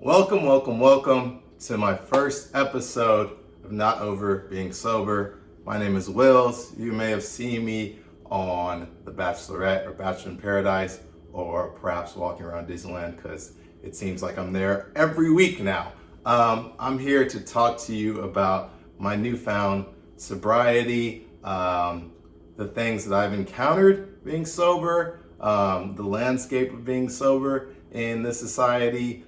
Welcome to my first episode of Not Over Being Sober. My name is Wills. You may have seen me on The Bachelorette or Bachelor in Paradise, or perhaps walking around Disneyland, because it seems like I'm there every week now. I'm here to talk to you about my newfound sobriety, the things that I've encountered being sober, the landscape of being sober in this society.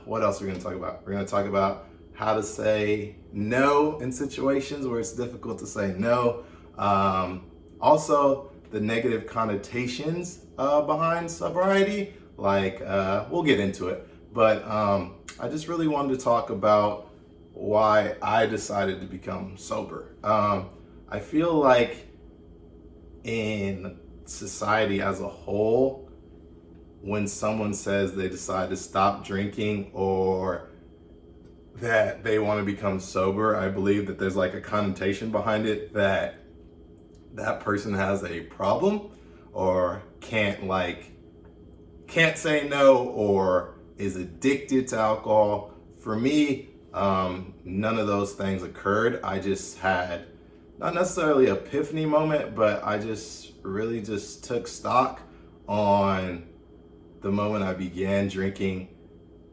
What else are we going to talk about? We're going to talk about how to say no in situations where it's difficult to say no. Also, the negative connotations behind sobriety. We'll get into it. But I just really wanted to talk about why I decided to become sober. I feel like in society as a whole, when someone says they decide to stop drinking or that they want to become sober, I believe that there's like a connotation behind it that that person has a problem or can't say no or is addicted to alcohol. For me, none of those things occurred. I just had not necessarily an epiphany moment, but I just really just took stock on the moment I began drinking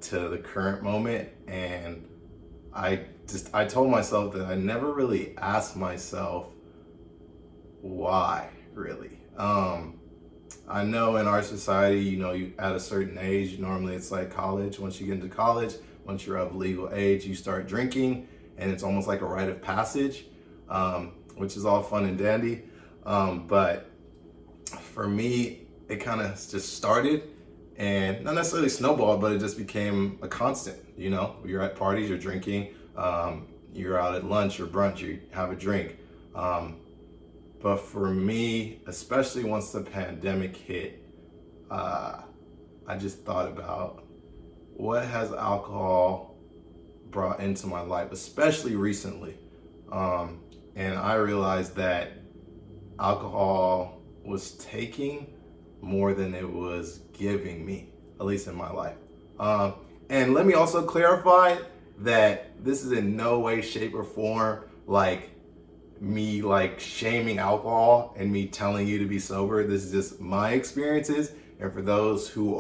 to the current moment. And I told myself that I never really asked myself why, really. I know in our society, you at a certain age, normally it's like college. Once you get into college, once you're of legal age, you start drinking, and it's almost like a rite of passage, which is all fun and dandy. But for me, it kind of just started and not necessarily snowballed, but it just became a constant. You're at parties, you're drinking, you're out at lunch or brunch, you have a drink. But for me, especially once the pandemic hit, I just thought about what has alcohol brought into my life, especially recently. And I realized that alcohol was taking more than it was giving me, at least in my life. And let me also clarify that this is in no way, shape, or form like me shaming alcohol and me telling you to be sober. This is just my experiences. And for those who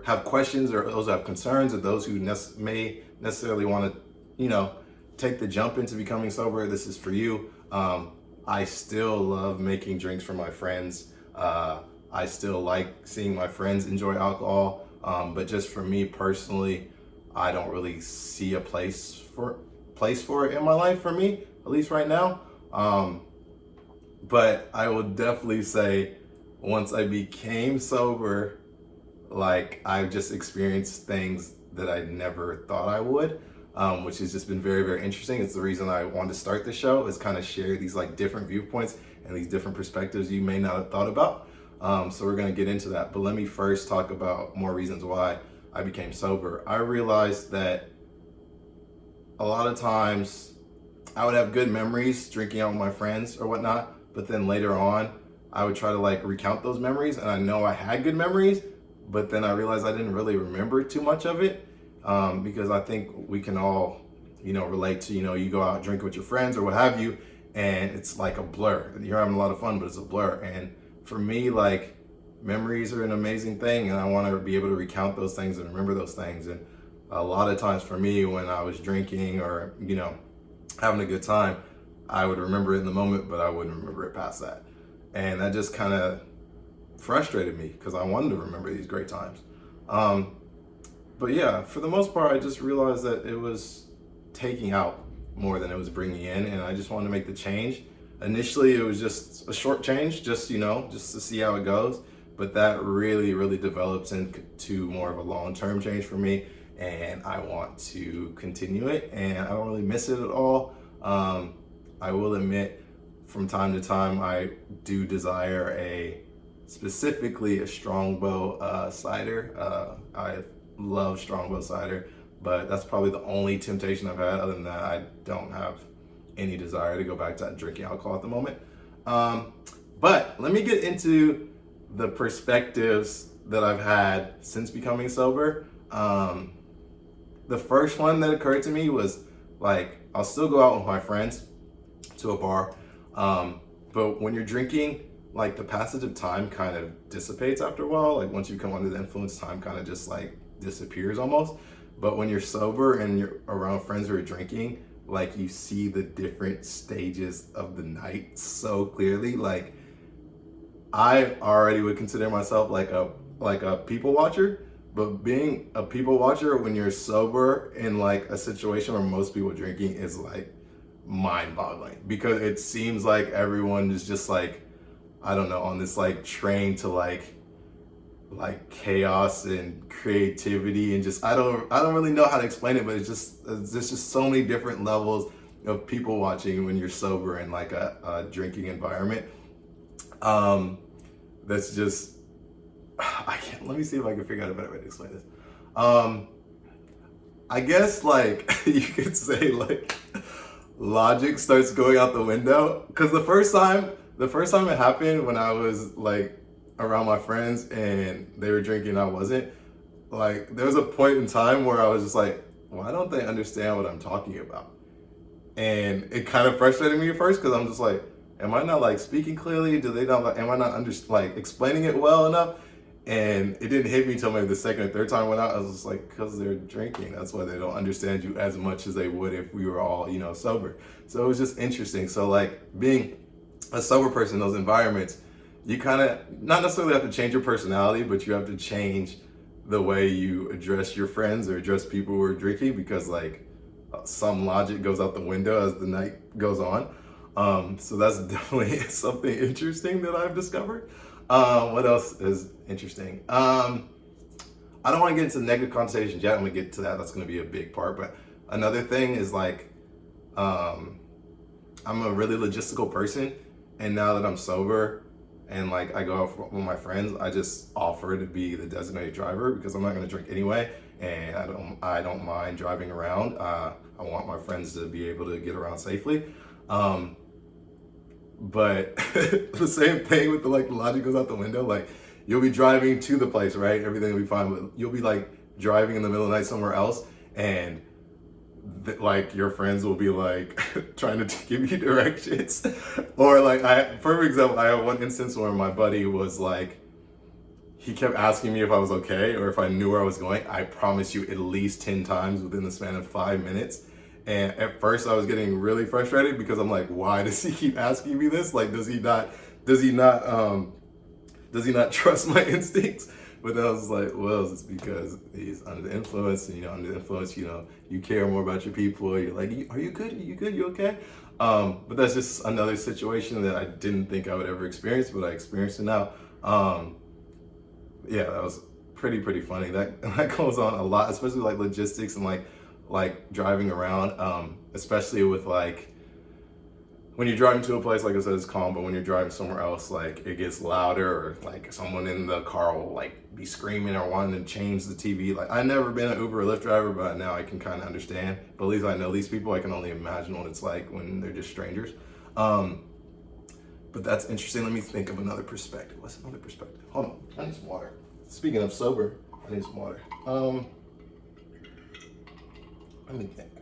have questions, or those who have concerns, or those who may necessarily want to, take the jump into becoming sober, this is for you. I still love making drinks for my friends. I still like seeing my friends enjoy alcohol. But just for me personally, I don't really see a place for it in my life, for me, at least right now. But I will definitely say, once I became sober, I've just experienced things that I never thought I would, which has just been very, very interesting. It's the reason I wanted to start the show, is kind of share these different viewpoints and these different perspectives you may not have thought about. So we're going to get into that. But let me first talk about more reasons why I became sober. I realized that a lot of times I would have good memories drinking out with my friends or whatnot, but then later on I would try to recount those memories, and I know I had good memories, but then I realized I didn't really remember too much of it, because I think we can all relate to, you go out drinking with your friends or what have you, and it's like a blur. You're having a lot of fun, but it's a blur. And for me, memories are an amazing thing, and I want to be able to recount those things and remember those things. And a lot of times for me, when I was drinking or, having a good time, I would remember it in the moment, but I wouldn't remember it past that. And that just kind of frustrated me, because I wanted to remember these great times. But yeah, for the most part, I just realized that it was taking out more than it was bringing in, and I just wanted to make the change. Initially, it was just a short change, just to see how it goes. But that really, really develops into more of a long-term change for me, and I want to continue it, and I don't really miss it at all. I will admit, from time to time, I do desire specifically a Strongbow cider. I love Strongbow cider, but that's probably the only temptation I've had. Other than that, I don't have any desire to go back to drinking alcohol at the moment. But let me get into the perspectives that I've had since becoming sober. The first one that occurred to me was like, I'll still go out with my friends to a bar, but when you're drinking, like the passage of time kind of dissipates after a while. Like once you come under the influence, time kind of just like disappears almost. But when you're sober and you're around friends who are drinking, like you see the different stages of the night so clearly. Like I already would consider myself like a people watcher, but being a people watcher when you're sober in like a situation where most people are drinking is like mind-boggling, because it seems like everyone is just like, I don't know, on this like train to like chaos and creativity, and just I don't really know how to explain it, but there's just so many different levels of people watching when you're sober in like a drinking environment. That's just, I can't, let me see if I can figure out a better way to explain this. I guess like you could say like logic starts going out the window, because the first time it happened, when I was like around my friends and they were drinking, I wasn't, like there was a point in time where I was just like, why don't they understand what I'm talking about? And it kind of frustrated me at first, because I'm just like, am I not like speaking clearly? Do they not, am I not like explaining it well enough? And it didn't hit me until maybe the second or third time I went out. I was just like, because they're drinking. That's why they don't understand you as much as they would if we were all, you know, sober. So it was just interesting. So like being a sober person in those environments, you kind of not necessarily have to change your personality, but you have to change the way you address your friends or address people who are drinking, because like some logic goes out the window as the night goes on. So that's definitely something interesting that I've discovered. What else is interesting? I don't want to get into negative connotations yet. I'm gonna get to that. That's gonna be a big part. But another thing is like, I'm a really logistical person, and now that I'm sober and like I go out with my friends, I just offer to be the designated driver, because I'm not gonna drink anyway, and I don't mind driving around. I want my friends to be able to get around safely. But the same thing with the like logic goes out the window. Like you'll be driving to the place, right? Everything will be fine, but you'll be like driving in the middle of the night somewhere else, and like your friends will be like trying to give you directions. Or like for example, I have one instance where my buddy was like, he kept asking me if I was okay or if I knew where I was going. I promise you, at least 10 times within the span of 5 minutes. And at first I was getting really frustrated, because I'm like, why does he keep asking me this? Like, does he not trust my instincts? But then I was like, well, it's because he's under the influence, and under the influence, you care more about your people. You're like, are you good? Are you good? You okay? But that's just another situation that I didn't think I would ever experience, but I experienced it now. Yeah, that was pretty funny. That goes on a lot, especially like logistics and like driving around, especially with like when you're driving to a place, like I said, it's calm, but when you're driving somewhere else, like it gets louder, or like someone in the car will like be screaming or wanting to change the TV. Like I've never been an Uber or Lyft driver, but now I can kind of understand. But at least I know these people. I can only imagine what it's like when they're just strangers. But that's interesting. Let me think of another perspective. What's another perspective? Hold on, I need some water. Speaking of sober, I need some water. Let me think.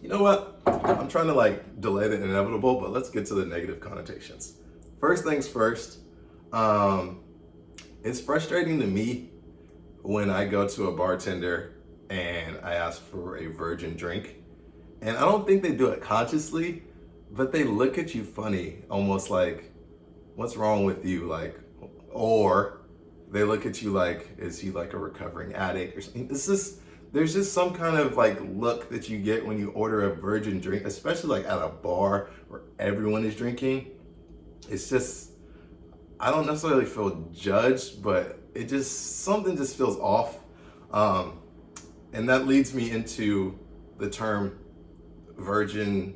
You know what? I'm trying to like delay the inevitable, but let's get to the negative connotations. First things first, it's frustrating to me when I go to a bartender and I ask for a virgin drink. And I don't think they do it consciously, but they look at you funny, almost like, what's wrong with you? Like, or they look at you like, is he like a recovering addict or something? There's just some kind of like look that you get when you order a virgin drink, especially like at a bar where everyone is drinking. It's just, I don't necessarily feel judged, but something just feels off. And that leads me into the term virgin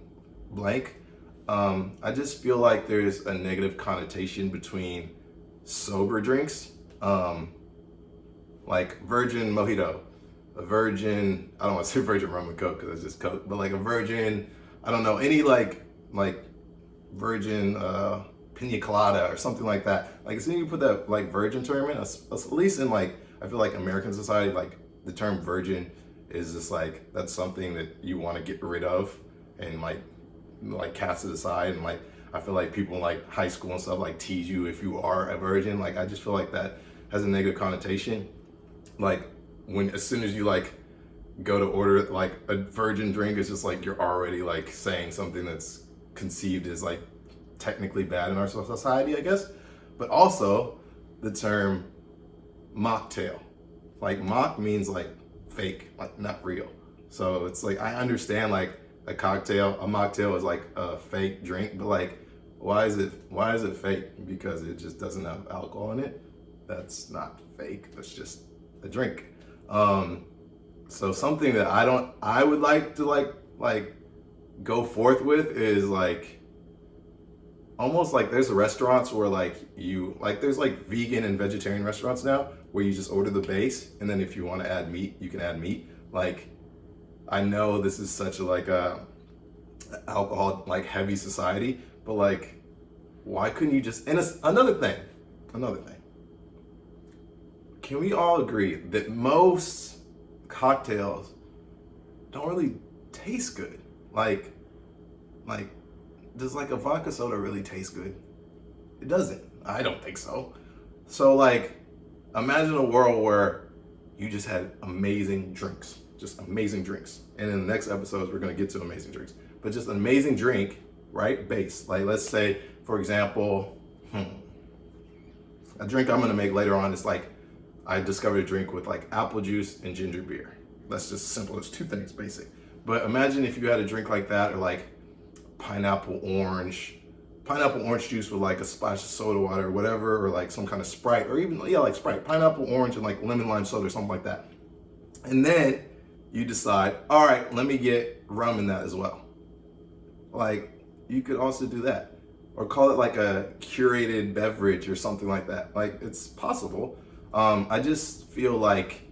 blank. I just feel like there's a negative connotation between sober drinks, like virgin mojito, a virgin, I don't want to say virgin rum and coke because it's just coke, but like a virgin, I don't know, any like virgin pina colada or something like that. Like as soon as you put that like virgin term in, at least in like, I feel like American society, like the term virgin is just like, that's something that you want to get rid of and like cast it aside. And like, I feel like people in like high school and stuff like tease you if you are a virgin. Like, I just feel like that has a negative connotation. Like when, as soon as you like go to order like a virgin drink, it's just like, you're already like saying something that's conceived as like technically bad in our society, I guess. But also the term mocktail, like mock means like fake, like not real. So it's like, I understand like a mocktail is like a fake drink, but like, why is it fake? Because it just doesn't have alcohol in it. That's not fake, that's just a drink. So something that I would like to like go forth with is like, almost like there's restaurants where like there's like vegan and vegetarian restaurants now where you just order the base, and then if you want to add meat, you can add meat. Like, I know this is such a like a alcohol like heavy society, but like, why couldn't you just, and it's another thing, can we all agree that most cocktails don't really taste good? Like does like a vodka soda really taste good? It doesn't. I don't think so. So like, imagine a world where you just had amazing drinks, just amazing drinks. And in the next episodes, we're gonna get to amazing drinks, but just an amazing drink, right? Base. Like, let's say, for example, a drink I'm gonna make later on is like, I discovered a drink with like apple juice and ginger beer. That's just simple. It's two things, basic. But imagine if you had a drink like that, or like pineapple orange juice with like a splash of soda water or whatever, or like some kind of Sprite, or even, yeah, like Sprite, pineapple orange and like lemon lime soda or something like that. And then you decide, all right, let me get rum in that as well. Like, you could also do that, or call it like a curated beverage or something like that. Like, it's possible. I just feel like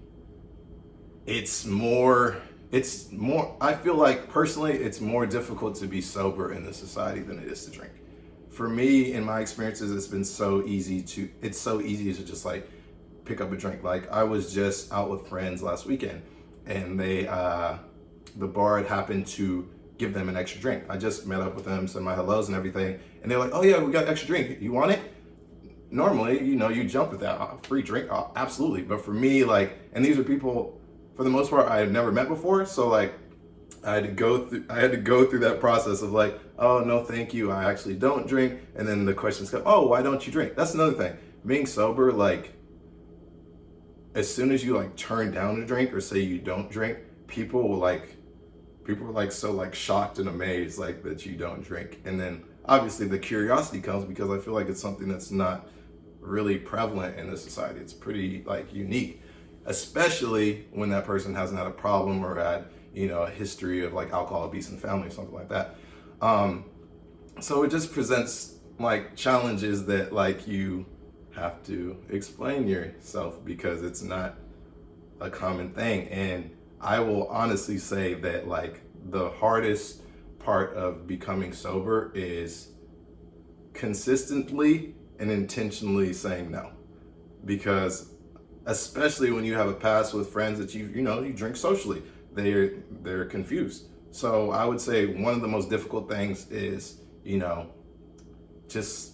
I feel like personally, it's more difficult to be sober in this society than it is to drink. For me, in my experiences, it's so easy to just like pick up a drink. Like, I was just out with friends last weekend, and the bar had happened to give them an extra drink. I just met up with them, said my hellos and everything, and they're like, oh yeah, we got extra drink. You want it? Normally, you jump at that, free drink, absolutely. But for me, like, and these are people, for the most part, I had never met before. So like, I had to go through that process of like, oh no, thank you, I actually don't drink. And then the questions come, oh, why don't you drink? That's another thing. Being sober, like, as soon as you like turn down a drink or say you don't drink, people are like so like shocked and amazed like that you don't drink. And then obviously the curiosity comes because I feel like it's something that's not really prevalent in this society. It's pretty like unique, especially when that person hasn't had a problem or had, a history of like alcohol abuse in the family or something like that. So it just presents like challenges that like you have to explain yourself because it's not a common thing. And I will honestly say that like the hardest part of becoming sober is consistently and intentionally saying no. Because especially when you have a past with friends that you drink socially, they're confused. So I would say one of the most difficult things is, just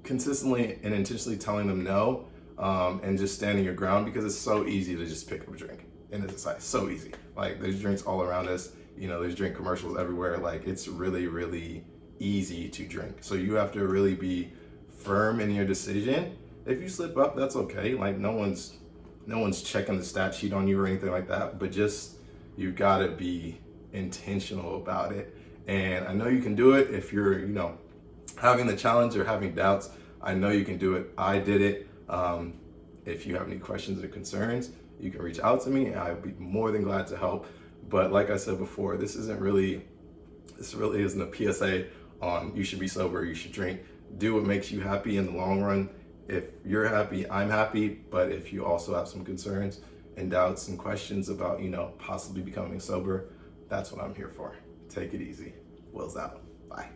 consistently and intentionally telling them no, and just standing your ground, because it's so easy to just pick up a drink in this society. So easy. Like, there's drinks all around us. There's drink commercials everywhere. Like, it's really, really easy to drink. So you have to really be firm in your decision. If you slip up, that's okay. Like, no one's checking the stat sheet on you or anything like that. But just, you've got to be intentional about it. And I know you can do it if you're, having the challenge or having doubts. I know you can do it. I did it. If you have any questions or concerns, you can reach out to me and I'd be more than glad to help. But like I said before, this really isn't a PSA on you should be sober, you should drink. Do what makes you happy in the long run. If you're happy, I'm happy. But if you also have some concerns and doubts and questions about, possibly becoming sober, that's what I'm here for. Take it easy. Will's out. Bye.